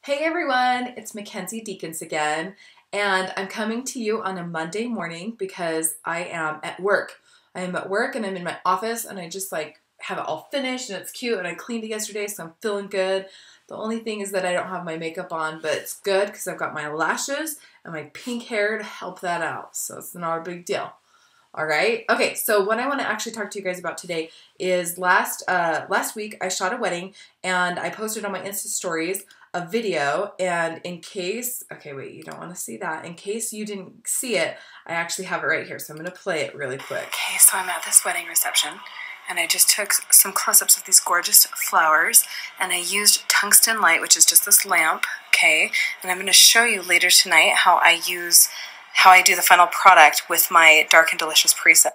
Hey everyone, it's Mackenzie Deacons again, and I'm coming to you on a Monday morning because I am at work. I am at work and I'm in my office and I just have it all finished and it's cute and I cleaned it yesterday, so I'm feeling good. The only thing is that I don't have my makeup on, but it's good because I've got my lashes and my pink hair to help that out, so it's not a big deal. All right. Okay. So what I want to actually talk to you guys about today is last week I shot a wedding and I posted on my Insta stories a video. And in case, okay, wait, you don't want to see that. In case you didn't see it, I actually have it right here. So I'm going to play it really quick. Okay. So I'm at this wedding reception and I just took some close-ups of these gorgeous flowers and I used tungsten light, which is just this lamp. Okay. And I'm going to show you later tonight how I do the final product with my Dark and Delicious preset.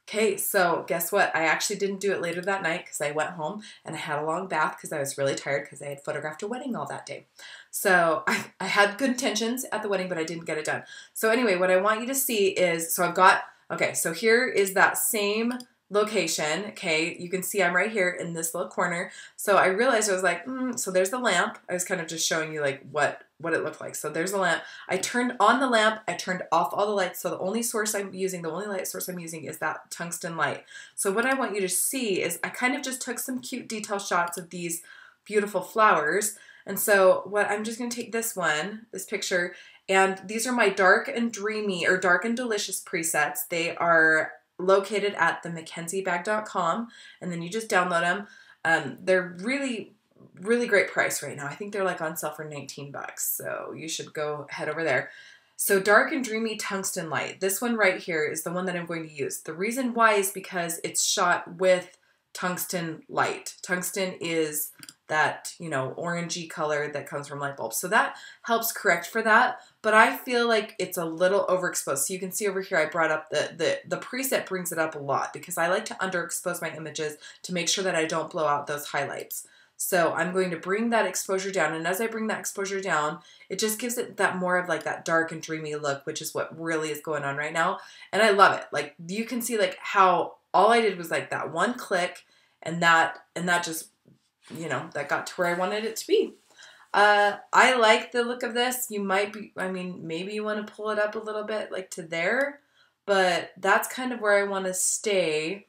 Okay, so guess what? I actually didn't do it later that night because I went home and I had a long bath because I was really tired because I had photographed a wedding all that day. So I had good intentions at the wedding, but I didn't get it done. So anyway, what I want you to see is, so here is that same location. Okay, you can see I'm right here in this little corner. So I realized I was like, so there's the lamp. I was kind of just showing you like what it looked like. So there's the lamp. I turned on the lamp. I turned off all the lights. So the only light source I'm using is that tungsten light. So what I want you to see is I kind of just took some cute detail shots of these beautiful flowers. And so I'm just going to take this picture, and these are my Dark and Dreamy or Dark and Delicious presets. They are located at themackenziebag.com, and then you just download them. They're really great price right now. I think they're like on sale for 19 bucks. So you should go head over there. So Dark and Dreamy Tungsten Light. This one right here is the one that I'm going to use. The reason why is because it's shot with tungsten light. Tungsten is that, orangey color that comes from light bulbs. So that helps correct for that. But I feel like it's a little overexposed. So you can see over here I brought up the preset brings it up a lot because I like to underexpose my images to make sure that I don't blow out those highlights. So I'm going to bring that exposure down, and as I bring that exposure down, it just gives it that more of like that dark and dreamy look, which is what really is going on right now. And I love it. Like you can see like how all I did was like that one click, and that just, that got to where I wanted it to be. I like the look of this. You might be, maybe you want to pull it up a little bit like to there, but that's kind of where I want to stay.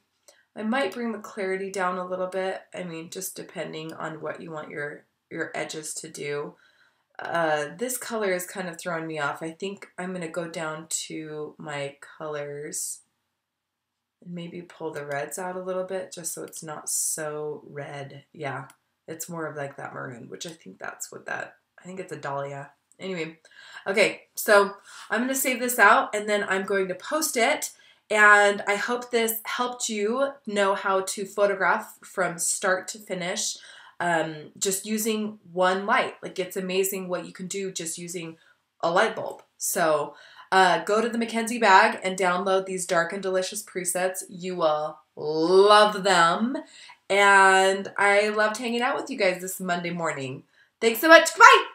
I might bring the clarity down a little bit. Just depending on what you want your edges to do. This color is kind of throwing me off. I think I'm going to go down to my colors and maybe pull the reds out a little bit just so it's not so red. Yeah, it's more of like that maroon, which I think I think it's a dahlia. Anyway, okay, so I'm going to save this out and then I'm going to post it. And I hope this helped you know how to photograph from start to finish, just using one light. Like it's amazing what you can do just using a light bulb. So go to the Mackenzie bag and download these Dark and Delicious presets. You will love them. And I loved hanging out with you guys this Monday morning. Thanks so much. Bye.